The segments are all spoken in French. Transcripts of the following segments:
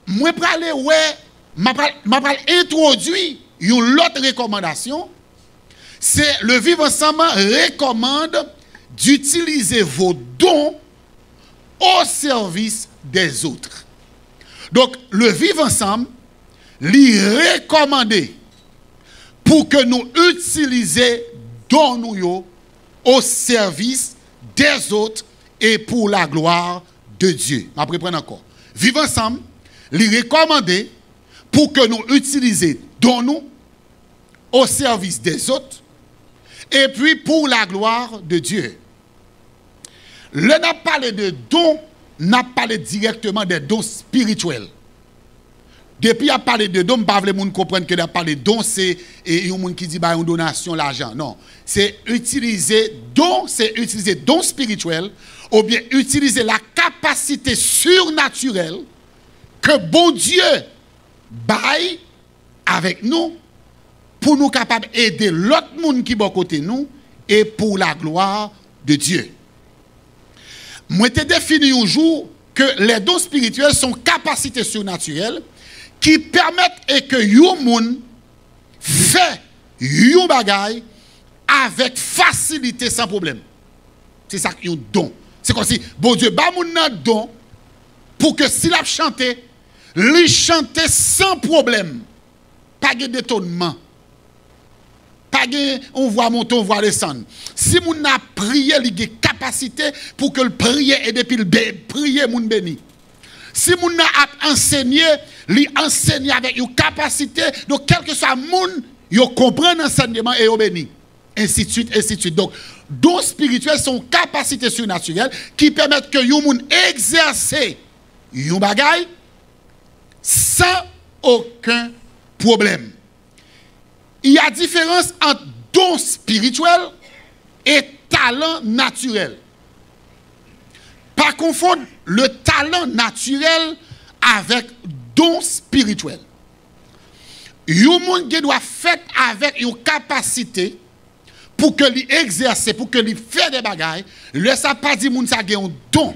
moi parler ouais, m'a introduit une autre recommandation, c'est le vivre ensemble recommande d'utiliser vos dons au service des autres. Donc le vivre ensemble lui recommander pour que nous utilisions dons nous au service des autres et pour la gloire de Dieu. Je vais prendre encore. Vivre ensemble, lui recommander pour que nous utilisions dons nous au service des autres et puis pour la gloire de Dieu. Le n'a parlé de dons, n'a parlé directement des dons spirituels. Depuis a parlé de dons, pas les gens comprennent que n'a parlé de dons, c'est un monde qui dit bah une donation l'argent. Non, c'est utiliser dons spirituels ou bien utiliser la capacité surnaturelle que bon Dieu baille avec nous pour nous capables d'aider l'autre monde qui est à côté de nous et pour la gloire de Dieu. Moi, j'ai défini un jour que les dons spirituels sont capacités surnaturelles qui permettent et que yon moun fait yon bagay avec facilité sans problème. C'est ça qui est un don. C'est comme si bon Dieu ba moun nan don pour que s'il a chanté, lui chanter sans problème. Pas de détonnement. Pas de on voit monter, on voit descendre. Si moun a prié, il a capacité pour que le prier et depuis le prier moun béni. Si moun a enseigné, lui enseigne avec une capacité, donc quel que soit moun, yo comprend l'enseignement et yo béni. Ainsi de suite, ainsi de suite. Donc, dons spirituels sont capacités surnaturelles qui permettent que yon moun exercer yon bagay sans aucun problème. Il y a différence entre dons spirituels et talent naturel. Pas confondre le talent naturel avec don spirituel. Yon moun qui doit faire avec une capacité pour que lui exercer, pour que lui faire des bagailles, le ça pas dit moun sa gen un don.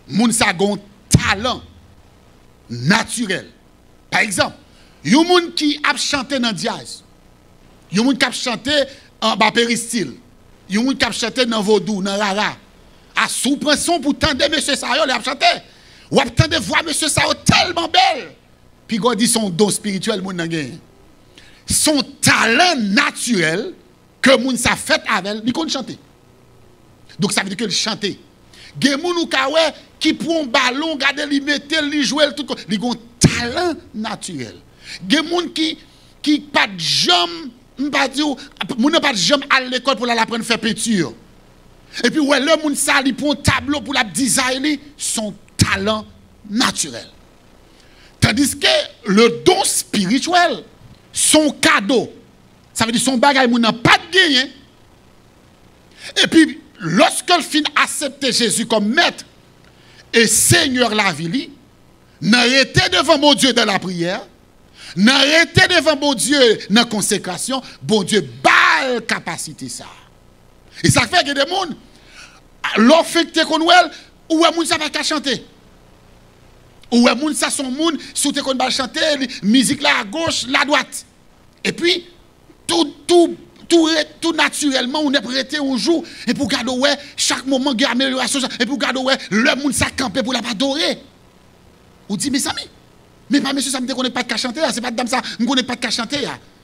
Moun sa gen un talent naturel. Par exemple, yon moun qui a chanté dans jazz. Yon moun qui a chanté en bas péristyle. Yon moun qui a chanté dans vaudou, dans rara. À sous pression pour tendre monsieur Sayo, il a chanté. Ou attendez voir monsieur Sayo tellement belle. Puis God dit son don spirituel moun nan gen. Son talent naturel que moun sa fait avec, il connaît chanter. Donc ça veut dire que le chanter. Gen moun ou kawe qui prend un ballon, garde li mette, li jouer tout, li gon talent naturel. Gen moun qui pas de jambe, m'pa di ou, moun pas de jambe à l'école pour la apprendre faire peinture. Et puis ouais, le moun sa li prend un tableau pour la designer, son talent naturel. Tandis que le don spirituel, son cadeau, ça veut dire son bagage moun n'a pas de gagné. Et puis lorsque le fin accepte Jésus comme maître et Seigneur la vie, n'arrêtez devant mon Dieu dans la prière, n'arrêtez devant mon Dieu dans la consécration, bon Dieu balle capacité ça. Et ça fait que des gens, l'affecté qu'on ouel, ou est moun ça va chanter. Ou est moun ça son moun, sous te qu'on va chanter, musique là à gauche, là à droite. Et puis, tout naturellement, on est prêté un jour, et pour garder, ouais, chaque moment, il y a amélioration, et pour garder, ouais, le monde s'est campé pour la adorer. Ou dit, mais Samy, mais pas monsieur, ça me dit qu'on n'est pas de chanter, c'est pas de dame ça, on n'est pas de chanter.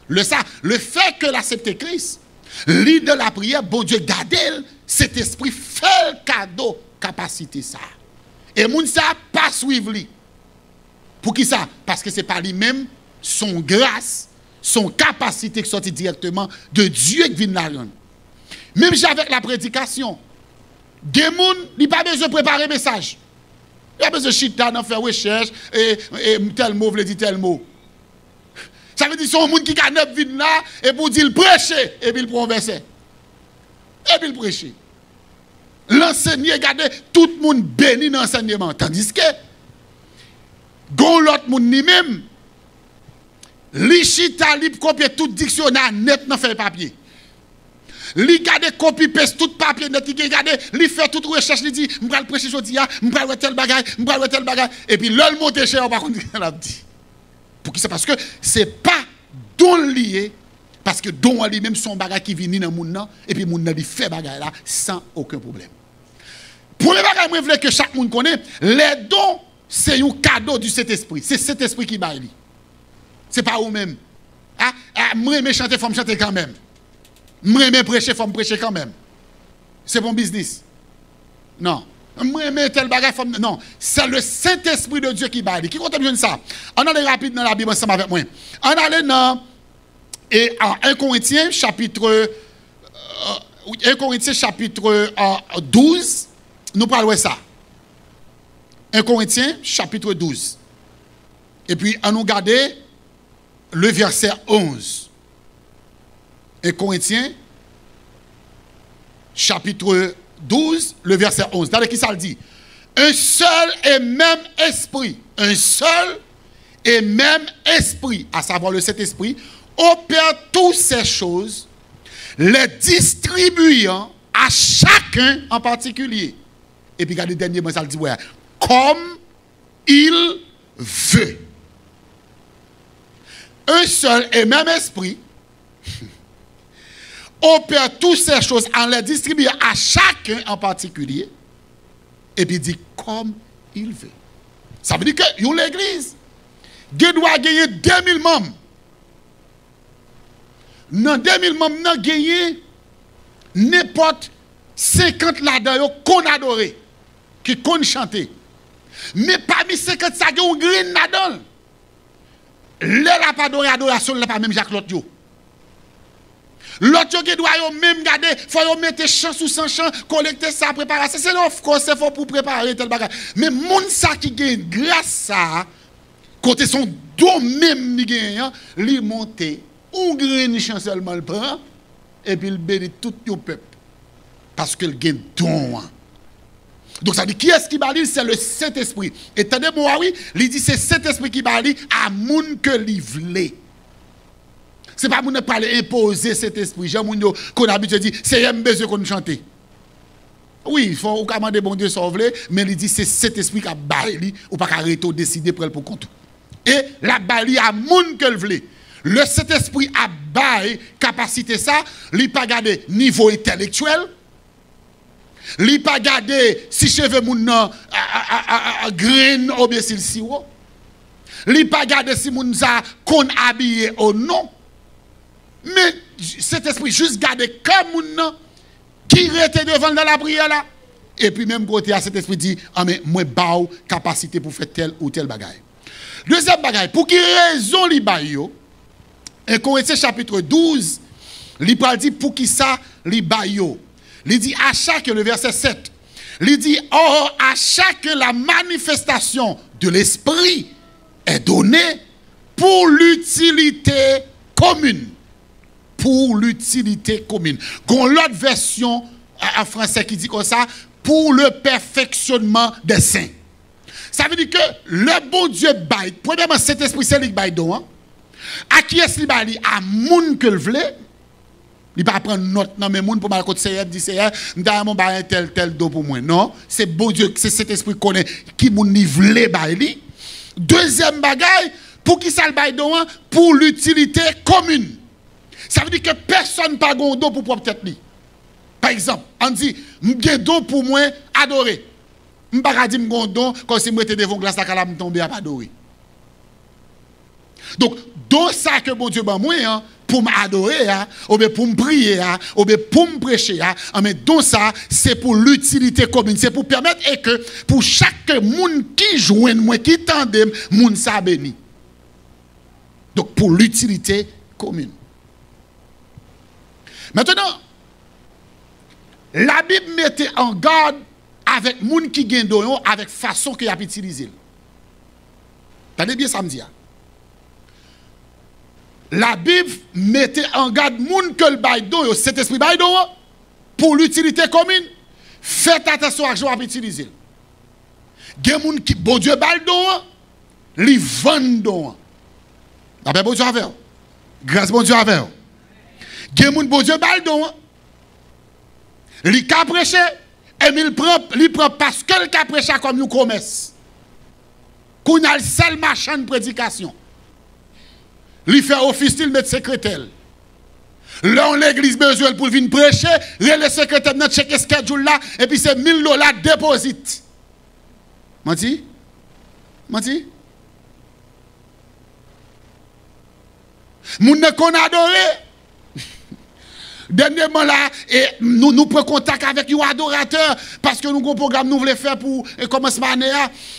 Le fait que l'accepter Christ, l'idée de la prière, bon Dieu, gardez cet esprit, fait le cadeau, capacité ça. Et moun ça, pas suivre lui. Pour qui ça? Parce que c'est pas lui-même, son grâce, son capacité qui sortit directement de Dieu qui vient de la rendre. Même avec la prédication, des gens n'ont pas besoin de préparer un message. Il n'y a pas besoin de chita, de faire recherche, et tel mot veut dire tel mot. Ça veut dire que c'est un monde qui a 9 vides là, et pour dire prêcher, et puis il prend un verset. Et puis il prêche. L'enseigner, regardez, tout le monde béni dans l'enseignement. Tandis que, gon l'autre monde ni même, li chita li copier tout dictionnaire net dans fait papier. Li gade copy paste tout papier net li gade, li fait toute recherche, li dit m'pral prêcher jodi a, m'pral tel bagay, m'pral tel bagay et puis l'ol monte cher par contre l'a dit. Pour qui c'est parce que c'est pas don lié parce que don lui-même son bagay qui vient dans moun nan et puis moun nan li fait bagay là sans aucun problème. Pour les bagay moi vle que chaque monde connaît, les dons c'est un cadeau du Saint-Esprit. C'est Saint-Esprit qui baille li. C'est pas ou même. Moi me chanter faut me chanter quand même. Moi me prêcher faut me prêcher quand même. C'est bon business. Non. Moi me tel bagay faut non, c'est le Saint-Esprit de Dieu qui baille. Qui compte bien ça. On allait rapide dans la Bible ensemble avec moi. On allait dans et en 1 Corinthiens chapitre 12, nous parlons de ça. 1 Corinthiens chapitre 12. Et puis on nous garde le verset 11. 1 Corinthiens chapitre 12, le verset 11. Regardez qui ça le dit. Un seul et même esprit. Un seul et même esprit, à savoir le Saint-Esprit, opère toutes ces choses, les distribuant à chacun en particulier. Et puis, regardez le dernier mot, ça le dit, ouais, comme il veut. Un seul et même esprit opère toutes ces choses en les distribuant à chacun en particulier. Et puis, il dit, comme il veut. Ça veut dire que l'église, il doit gagner 2000 membres. Dans 2000 membres, il gagné n'importe 50 là-dedans qu'on adore, qui qu'on chante. Mais parmi 50, ça, il y a un green là-dedans. Là, pas adoré, adoration, là, pas même Jacques l'autre. L'autre qui doit même garder, il faut mettre chant sous sans chant, collecter ça, préparer ça. C'est l'offre qu'on se fait pour préparer tel bagage. Mais moun ça qui gagne grâce à ça, côté son dos même ni gagne, li monte, ou grain chant seulement le prend, et puis il bénit tout le peuple. Parce qu'il gagne don. Donc ça dit qui est-ce qui bali? C'est le Saint-Esprit. Et attendez-moi, oui, il dit c'est Saint-Esprit qui bali à moun que li vle. C'est pas moun parler imposer cet esprit. J'ai moun qu'on a habitué dire c'est un besoin qu'on chante. Oui, il faut commander bon Dieu sauver, mais il dit c'est cet esprit qui a bali ou pas arrêter décider pour compte. Et la bali à moun que le vle. Le Saint-Esprit a bail capacité ça, il pas garder niveau intellectuel. Il pas garder si cheveux moun green ou bien si siro. Il pas garder si moun ça qu'on habillé ou non. Mais cet esprit juste garder comme moun qui rete devant dans la prière là. Et puis même côté à cet esprit dit ah mais moi baou capacité pour faire tel ou tel bagaille. Deuxième bagaille, pour qui raison li ba yo? 1 Corinthiens chapitre 12, li parle dit pour qui ça li ba yo? Il dit à chacun, le verset 7, il dit, or à chacun la manifestation de l'esprit est donnée pour l'utilité commune. Pour l'utilité commune. Gon l'autre version en français qui dit comme ça, pour le perfectionnement des saints. Ça veut dire que le bon Dieu baille, premièrement cet esprit c'est lui qui baille don. À qui est-ce qu'il baille? À moun que le vle. Il va prendre note dans mes moun pour mal côté Seigneur dit Seigneur m'da mon ba tel don pour moi. Non, c'est bon Dieu, c'est cet esprit connaît qui moun ni vle bail li. Deuxième bagaille, pour qui ça le bail don pour l'utilité commune. Ça veut dire que personne pas gon don pour propre tête li. Par exemple, on dit m'gen don pour moi adorer. M'pa di m'gon don comme si m'était devant glace la kala m'tomber à adorer. Donc don ça que bon Dieu ban moi pour m'adorer, ou bien pour me prier, ou bien pour me prêcher, mais donc ça, c'est pour l'utilité commune. C'est pour permettre et que pour chaque monde qui joue, moi qui tendem, moun sa béni. Donc pour l'utilité commune. Maintenant, la Bible mettait en garde avec moun qui gagne don avec façon qu'il a utilisé. T'as bien ça me dit. La Bible mettait en garde moun que le bail don, cet esprit bail don, pour l'utilité commune. Faites attention à ce qu'on utiliser. Gen moun qui, bon Dieu bail don, li vend don. D'après bon Dieu avec. Grâce bon Dieu avec. Gen moun bon Dieu bail don, Il a prêché, et il prend parce que il a prêché comme un commerce. Qu'on a le seul machin de prédication. Il fait office, il met secrétaire. Là, on l'église besoin pour venir prêcher, le secrétaire dans check schedule là, et puis c'est $1000 déposit. Menti? Menti? Moun ne qu'on adoré. Dernièrement là, et nous prenons contact avec un adorateur parce que nous avons un programme nous voulons faire pour commencement année.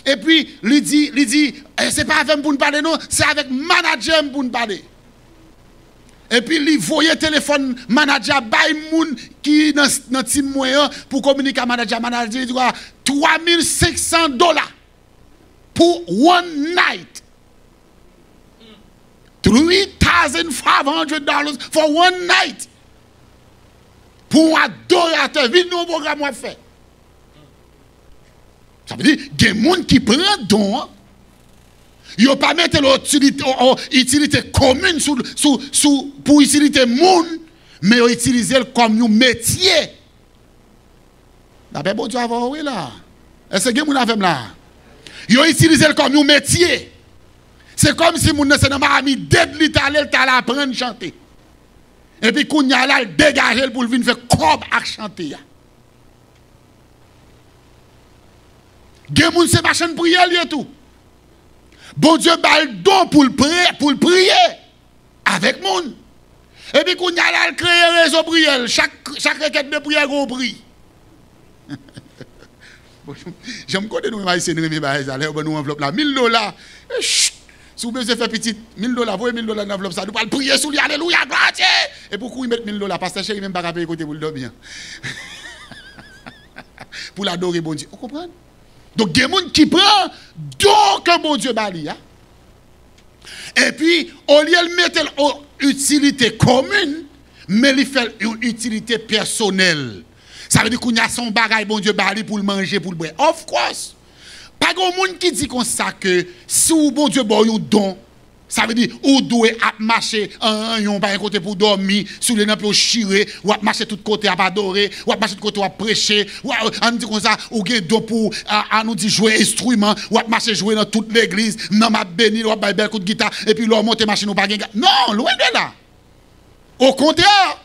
Et puis, il dit, c'est pas avec pour nous parler, non, c'est avec manager pour nous parler. Et puis, il voyait téléphone manager, by moun qui dans le team moyen pour communiquer à manager. Manager, il dit, $3,600 pour one night. $3,500 for one night. Pour un adorateur, vite nous programme à faire. Ça veut dire qu'il y a des gens qui prennent don. Ils ne pas mettre l'utilité commune pour utilité monde, mais ils utilisent comme un métier. D'après bon Dieu avoir oui là. Est-ce que vous avez là? Ils utilisent comme un métier. C'est comme si mon c'est dans ma ami dead l'italien t'allais apprendre à chanter. Et puis qu'on y a là dégager pour venir faire comme à chanter. Gen moun c'est machin prière et tout. Bon Dieu ba le don pour le prier avec moun. Et puis qu'on y a là créer réseau prière, chaque requête de prière on prie. J'aime connaître nous haïtiens nous ba ça nous enveloppe là $1000. Si vous besoin faire petit $1000, voyez $1000 dans l'enveloppe ça, nous allons prier sous lui, alléluia, gloire. Et pourquoi ils mettent $1000 parce que chéri même pas payer côté pour le dormir. Pour l'adorer bon Dieu. Vous comprenez? Donc il y a des gens qui prennent donc un bon Dieu bali. Et puis au lieu de mettre une utilité commune, mais il fait une utilité personnelle. Ça veut dire qu'il y a son bagage bon Dieu bali pour le manger, pour le boire. Of course. Pas de monde qui dit comme ça que si vous bon Dieu bon un don, ça veut dire ou doit marcher un pas un côté pour dormir, sous les nappes pour chirer, ou marcher tout côté à adorer, ou marcher tout côté à prêcher, ou on dit comme ça ou gen don pour à nous dire jouer instrument, ou marcher jouer dans toute l'église, non m'a béni, ou bel coup de guitare et puis leur monter machine ou pas gen. Non, loin de là. Au contraire,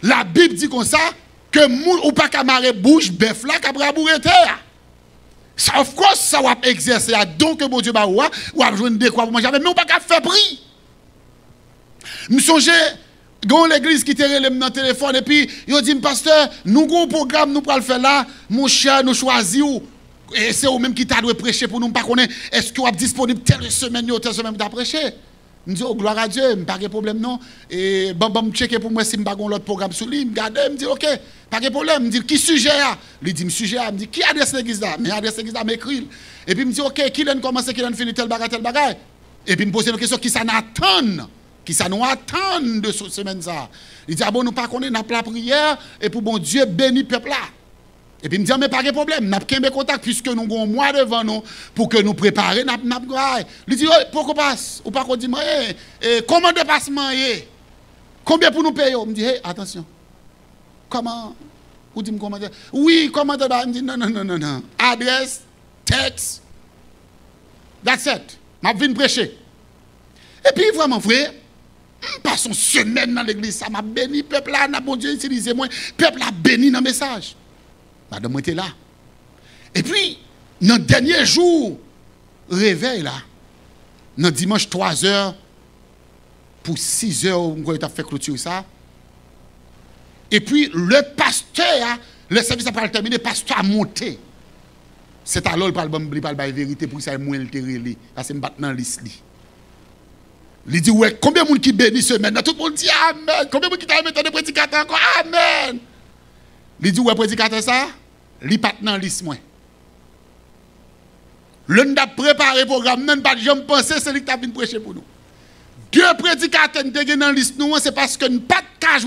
la Bible dit comme ça que moun ou pas camaré bouche bœuf là qu'a rabourer terre. Of course, ça va exercer donc que bon Dieu va ou a jouer de quoi pour manger, mais on pas qu'à faire prix. Nous songe dans l'église qui te relève dans le téléphone et puis il dit pasteur, nous avons un programme nous pour le faire là, mon cher, nous choisir et c'est vous même qui t'a dû prêcher pour nous pas connaître est-ce que vous êtes disponible telle semaine pour prêcher. Je dis, oh, gloire à Dieu, pas de problème, non. Et bon, checker pour moi si je n'ai pas l'autre programme sur lui. Je regarde, je dis, ok, pas de problème. Je dis, qui sujet là? Il dit, sujet là. Je dis, qui adresse l'église là? Mais adresse l'église là, m'écrit. Et puis, je me dis, ok, qui l'a commencé, qui l'a fini tel bagage, tel bagage. Et puis, je me pose une question, qui ça n'attend? Qui ça nous attend de cette semaine ça? Il dit, ah bon, nous pas connaître, nous avons la prière, et pour bon Dieu, béni le peuple là. Et puis, il me dit, mais pas de problème, nous avons contact puisque nous avons un mois devant nous pour que nous préparions. Il dit, pourquoi passe? Ou pas qu'on dit, comment dépassement est? Combien pour nous payer? Il me dit, hey, attention. Comment? Ou dit, comment? Oui, comment? Il me dit, non. Adresse, texte. That's it. Je viens prêcher. Et puis, vraiment, frère, passons semaine dans l'église, ça m'a béni, peuple là, bon Dieu, utilisez-moi. Peuple a béni dans le message. Madame, moi, était là. Et puis, dans le dernier jour, réveil là, dans dimanche 3h, pour 6h, on a fait clôture ça. Et puis, le pasteur, le service a pas terminé, le pasteur a monté. C'est alors qu'il parle de vérité pour ça, il moins le parce qu'il me bat dans liste. Il dit, ouais, combien de monde qui bénit semaine? Tout le monde dit Amen. Combien de monde qui t'a mis de prédicateur encore? Amen. Il dit, ouais, prédicateur ça, il pas dans liste moi. L'on a préparé le programme, non pas je pensais c'est lui qui a venu prêcher pour nous. Deux prédicateurs qui sont dans la liste, c'est parce que nous pas de cas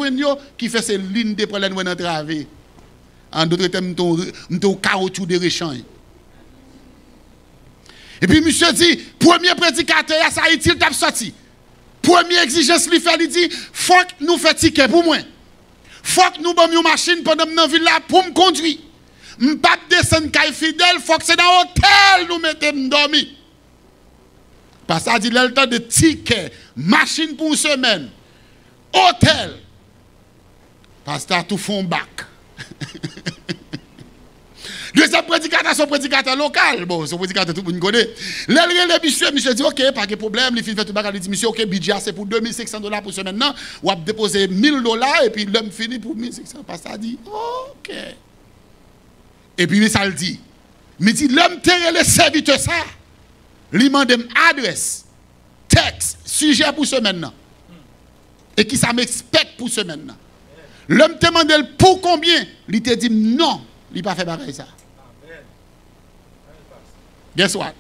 qui fait ces lignes de problèmes dans notre travail. En d'autres termes, nous avons caoutchouc de réchange. Et puis, monsieur dit, premier prédicateur, ça a été sorti. Première exigence, il dit, faut que nous fassions ticket pour moi. Faut que nous avons une machine pendant que nous ville là pour me conduire. Je ne peux pas descendre caille fidèle, faut que c'est dans l'hôtel nous mettons dormir. Parce que ça dit le temps de ticket, machine pour une semaine, hôtel. Parce que tout fond bac. Deuxième prédicateur, son prédicateur local. Bon, son prédicateur, tout le monde connaît. Monsieur dit, ok, pas de problème, il fait tout le bagage, il dit, monsieur, ok, budget, c'est pour $2,500 pour semaine, non, ou a déposé $1,000 et puis l'homme finit pour 1,500. Parce que ça dit, ok. Et puis, ça le dit. Mais dit, l'homme terre le serviteur, ça, lui demande adresse, texte, sujet pour semaine, non. Et qui ça m'expecte pour semaine, non. L'homme te demande pour combien, il te dit, non, il n'a pas fait pareil ça. Guess what?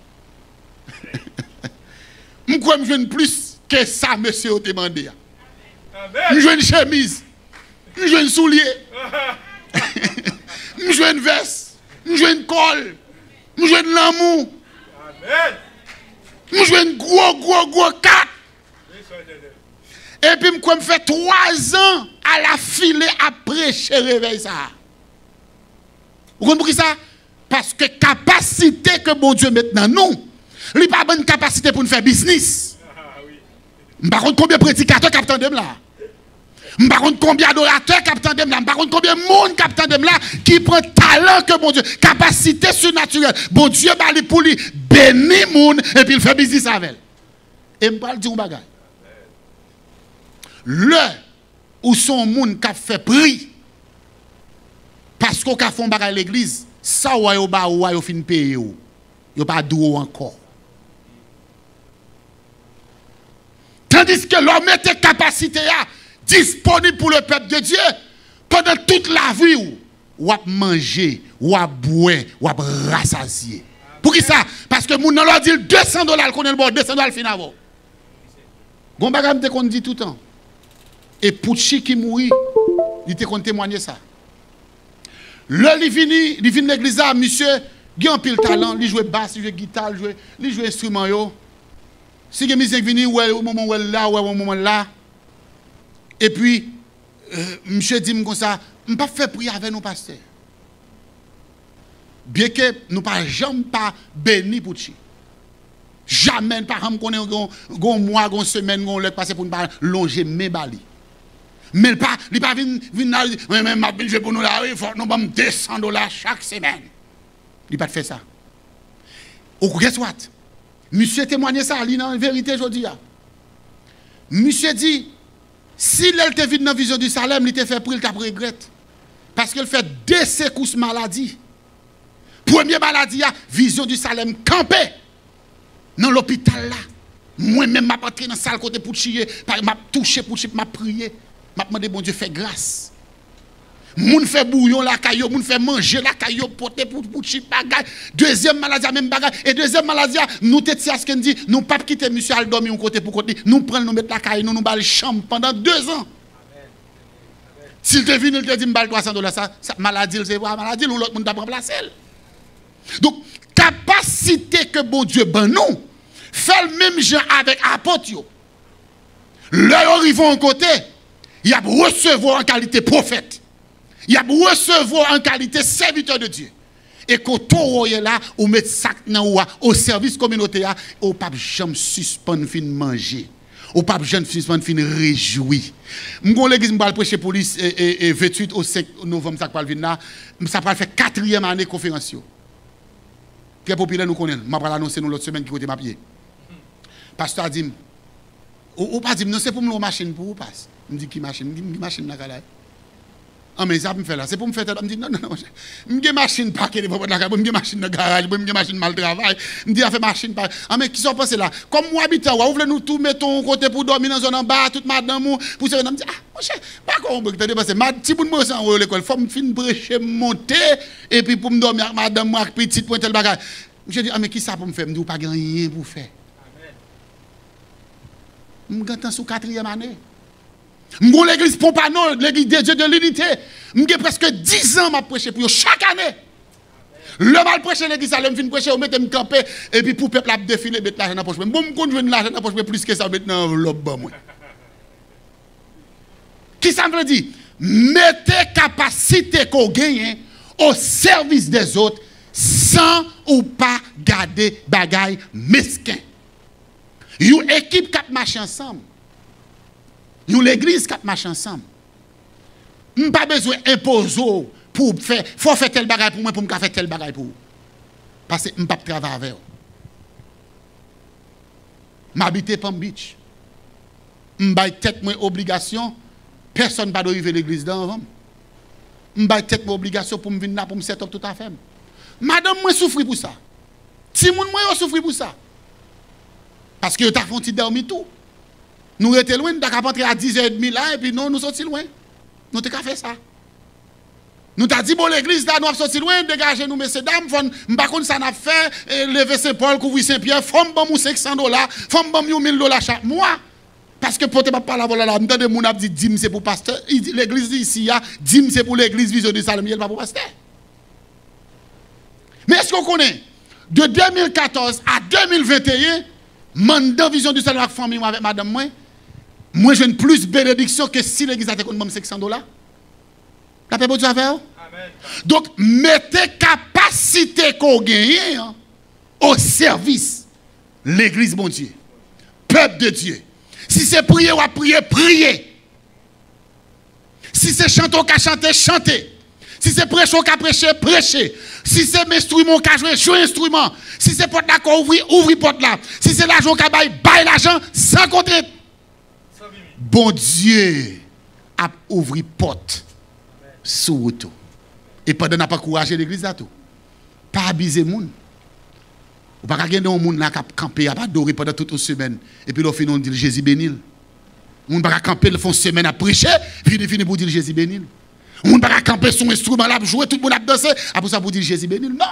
Je crois que je veux plus que ça, monsieur, te demandé. Je veux une chemise. Je veux un soulier. Je veux une veste. Je veux une colle. Je veux de l'amour. Je veux une gros 4. Et puis, je fais 3 ans à la filée après chez réveil ça. Vous comprenez ça? Parce que capacité que bon Dieu maintenant nous, il n'y a pas bonne capacité pour nous faire business. Par contre, combien de prédicateurs captent de là? Par contre, combien d'adorateurs captent de là? Par contre, combien de monde captent de là qui prend talent que bon Dieu, capacité surnaturelle. Bon Dieu, pour lui bénir monde et puis il fait business avec elle. Et je vais dire un bagage. Le où son monde qui a fait prix parce qu'on a fait un bagage à l'église, ça ou a fin payer ou yo pas dou encore. Tandis que l'homme était capacité disponible pour le peuple de Dieu pendant toute la vie ou à manger, ou à boire, ou à rassasier. Pour qui ça? Parce que moun nan leur dit $200 qu'on est le bon, $200 fin avant. Gon bagam te kon dit tout le temps. Et Pouchi qui mourit, il te kon témoigner ça. Le il vient l'église là, monsieur, il a un pile talent, il joue basse, il joue guitare, il joue instrument yo. Si il musique vini au moment où elle là, ou au moment là. Et puis monsieur dit comme ça, on pas faire prier avec nos pasteurs. Bien que nous pas jamais pas béni pour chi. Jamais par exemple qu'on est gon mois, gon semaine, gon le passer pour nous pas longer mes bali. Mais il pas venir mais m'a je pour nous là, il faut nous bam $200 chaque semaine. Il pas fait ça. Ou guess what? Monsieur témoignait ça, il en vérité aujourd'hui. Monsieur dit si elle te vit dans la vision du Salem, il te fait pour il t'a regrette. Parce qu'il fait 2 secousses maladie. Première maladie, vision du Salem campé dans l'hôpital là. Moi-même, je suis entré dans la salle côté pour chier, je touché pour chier, je prié. Je demandé, bon Dieu, fait grâce. Moun fait bouillon la caillou, moun fait manger la caillou, porter pour chier bagay. Deuxième maladie, même bagay. Et deuxième maladie, nous te tia ce qu'on dit, nous pas quitter monsieur al dormir côté pour côté. Nous prenons, nous mettre la caillou, nous bal chambre pendant 2 ans. S'il te vient, il te dit, m'bal $300, ça maladie, c'est pas maladie, ou l'autre monde t'a remplacé. Donc, capacité que bon Dieu ben nous, fait le même genre avec apôtre. Là, ils vont en côté, il y a recevoir en qualité prophète. Il y a recevoir en qualité serviteur de Dieu. Et quand on est là, on met ça au service communautaire, on ne peut pas jamais suspendre fin manger. On ne peut pas jamais suspendre fin réjouir. M'gon l'église m'pa prêcher police et 28 au 5 novembre ça va venir là, ça va faire 4e année conférence. Très populaire nous connaît. M'a pas l'annoncer nous l'autre semaine qui côté ma pied. Pasteur a dit ou pas dit non c'est pour me machine pour passe. Me dit qui machine, me dit machine là là. Ah mais ça me fait là, c'est pour me faire me dit non me machine pas que pour la me machine dans garage, me machine mal travail, me dit a fait machine pas. Ah mais qui sont passé là comme moi habitant, ou voulez nous tout mettons côté pour dormir dans zone en bas toute madame pour se me dit ah mon cher, pas comprendre que parce que si pour me en l'école, faut me fin brecher monter et puis pour me dormir avec madame moi petite pour tel bagage. Je dis ah mais qui ça pour me faire, me dit pas rien pour faire. Amen. M'gatan sous 4e année. M'gon l'église Pompano, l'église de Dieu de l'unité. M'gé presque 10 ans m'a prêché pour chaque année. Le mal prêcher l'église ça, le fin prêcher, on mette me camper et puis pour peuple a défiler mettre l'argent dans poche. Bon m'gon joindre l'argent dans poche plus que ça mettre dans enveloppe moi. Qui ça veut dire? mettez capacité qu'on gagne au service des autres sans ou pas garder bagaille mesquin. Une équipe qui marche ensemble. Une l'église qui marche ensemble. Nous pas besoin d'imposer pour faire, faut faire tel bagaille pour moi, pour me faire tel bagaille pour vous. Parce que je ne peux pas travailler avec vous. Je m'habite Palm Beach. Je n'ai tête mon obligation. Personne ne va arriver à l'église d'avant. Je n'ai tête mon obligation pour me venir là, pour me set up tout à fait. Madame, moi souffre pour ça. Si moun moi souffre pour ça. Parce que tu as fait dormir tout. Nous étions loin, nous avons rentré à 10h30 là, et puis non, nous sommes loin. Nous avons fait ça. Nous avons dit, bon, l'église là, nous avons sorti loin, dégagez nous, messieurs, dames, par contre, ça n'a fait, lever Saint-Paul, couvrir Saint-Pierre, faut me $500, faut me $1000 chaque mois. Parce que pour ne pas parler là, nous avons dit, dit, dim c'est pour pasteur. L'église ici, dim c'est pour l'église Vision du Salem, il n'est pas pour pasteur. Mais est-ce qu'on connaît, de 2014 à 2021, mandat Vision du Salem avec famille, avec madame, moi, j'ai plus de bénédiction que si l'église a été contre $500. La paix pour Dieu avec vous? Donc, mettez capacité qu'on gagne au service l'église, mon Dieu. Peuple de Dieu. Si c'est prier ou à prier, prier. Si c'est chanter ou à chanter, chanter. Si c'est prêcher ou à prêcher, prêcher. Si c'est instrument ou à jouer, jouer instrument. Si c'est porte d'accord, ouvrir porte là. Si c'est l'argent ou à bailler l'argent, sans compter. Bon Dieu a ouvert porte sur tout. Et pendant n'a pas encouragé l'église à tout. Pas abuser les gens. Ou pas gagner des gens qui ont campé, à pas adorer pendant toute une semaine. Et puis, on dit Jésus bénil. On ne peut pas camper, ils font une semaine à prêcher, puis ils finissent pour dire Jésus bénil. On ne peut pas camper son instrument là, jouer, tout le monde a dansé, après ça pour dire Jésus bénil. Non.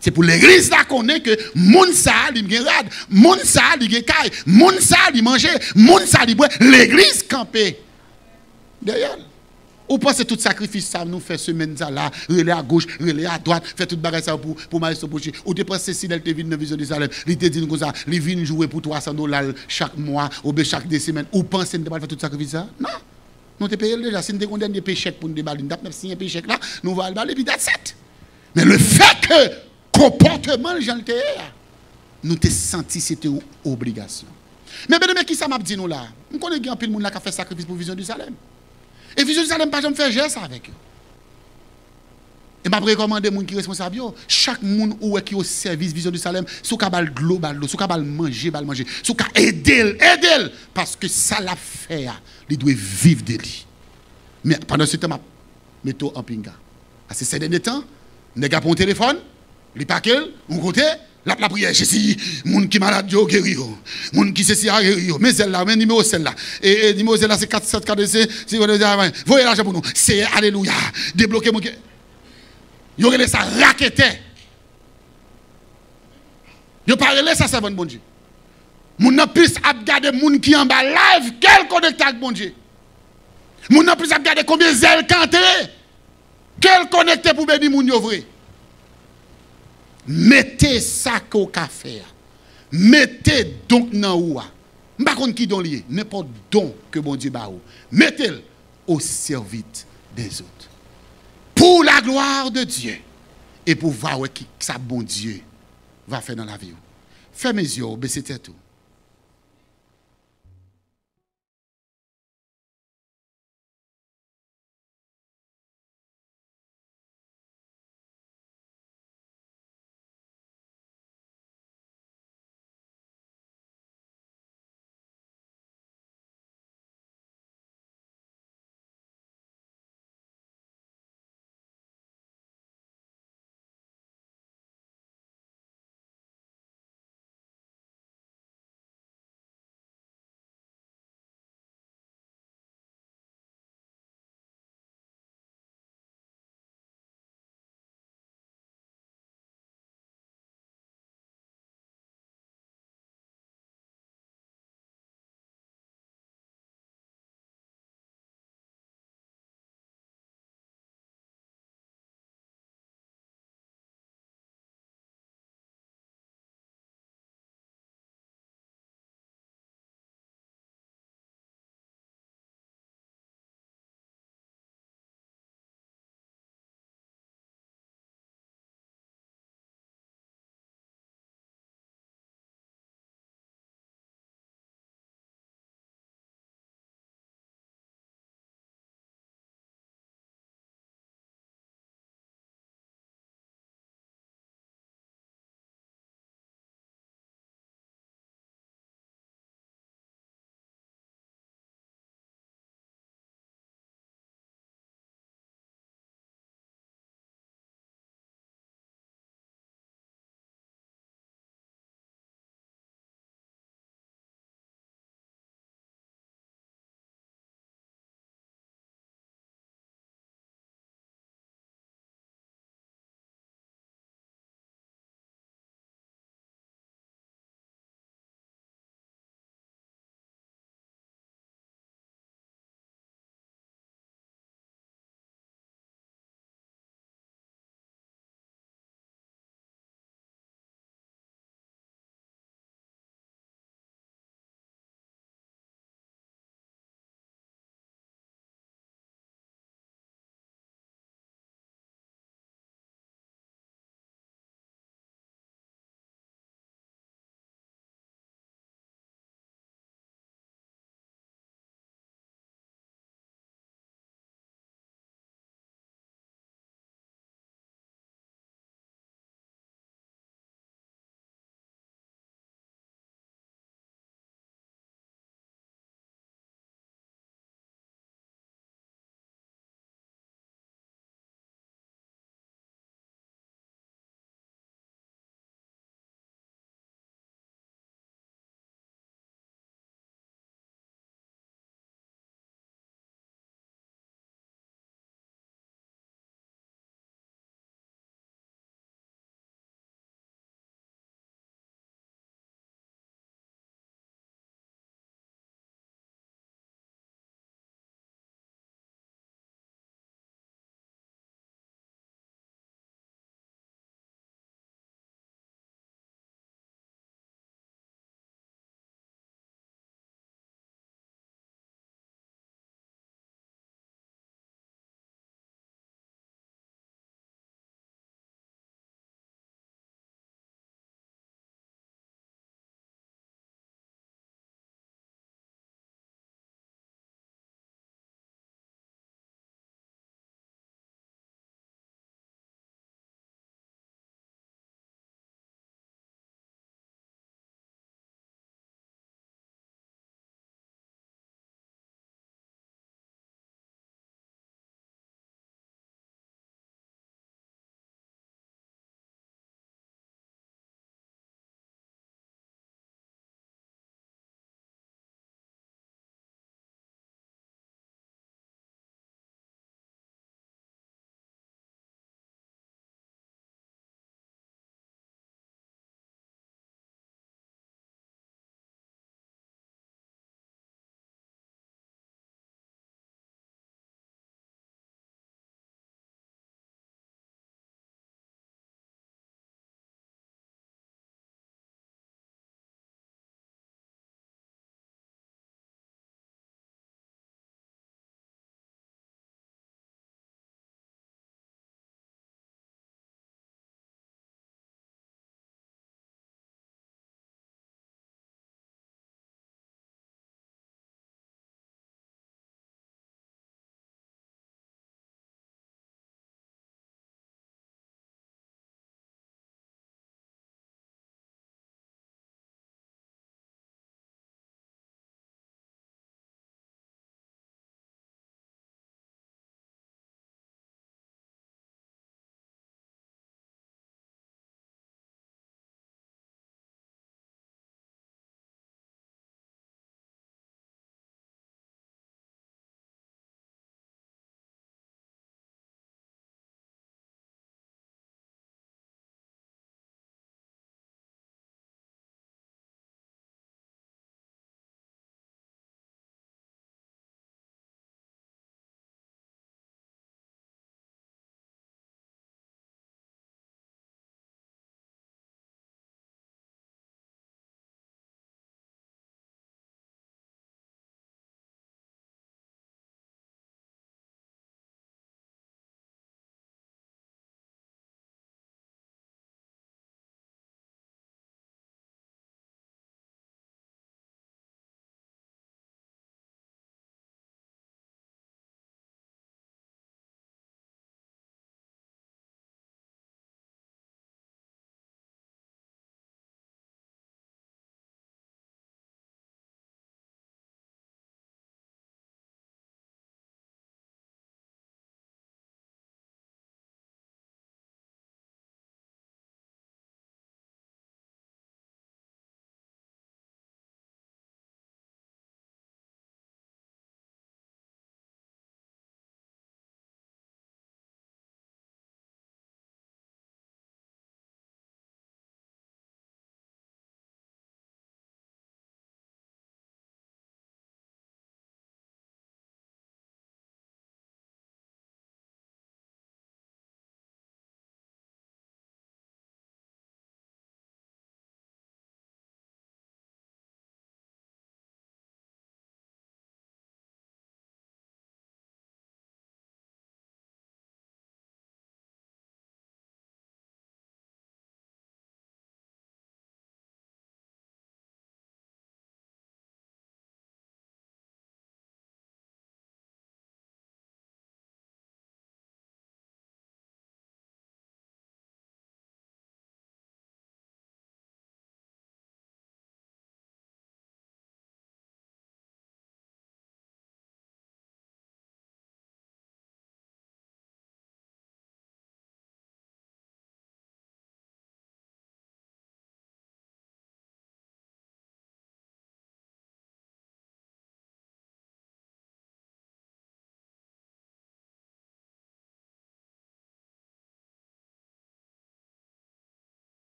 C'est pour l'église là qu'on est que moun sa li rad, moun sa li kay, moun sa li manger, moun sa li boire, l'église campé. D'ailleurs, ou pensez tout sacrifice ça nous fait semaine ça là, relais à gauche, relais à droite, fait toute bagarre ça pour maïs boucher. Ou te penses si elle te vient dans Vision du Salem, il te dit comme ça, il vient jouer pour $300 chaque mois ou bien chaque 2 semaines. Ou pensez ne pas faire tout sacrifice ça? Non. Nous te payons déjà, si nous te condamnons des péchés pour nous déballer, nous avons signé un péché là, nous allons aller puis that's it. Mais le fait que comportement gens te nous te senti c'était une obligation. Mais bien qui ça m'a dit nous là? On connaît bien pile monde là qui a fait sacrifice pour Vision du Salem. Et Vision du Salem pas jamais faire geste avec eux. Et m'a recommandé moun qui responsable yo, chaque monde ou qui au service Vision du Salem, sou ka bal global, sou ka bal manger, sou ka aider parce que ça l'a fait, il doit vivre de lui. Mais pendant ce temps m'a metto en pinga. Parce que ces derniers temps, nèg a pon téléphone, li pa kel, on côté la prière, Jésus, moun qui malade yo guéri yo. Moun qui ceci a guéri yo. Mais celle-là, mais numéro celle-là. Et numéro celle-là c'est 4742 si vous voyez l'argent pour nous. C'est alléluia. Débloquer mon yo relé ça raqueté. Yo pas relé ça servant bon Dieu. Moun nan plus ap gade moun qui en bas live quel connecté avec bon Dieu. Moun nan plus ap gade combien zèle canté. Quel connecté pour bénir moun yo vrai. Mettez ça qu'au café. Mettez donc dans oua. M'pa konn qui don lié, n'importe don que bon Dieu ba ou. Mettez-le au service des autres. Pour la gloire de Dieu et pour voir qui ça bon Dieu va faire dans la vie. Fermez les yeux, baissez tête tout.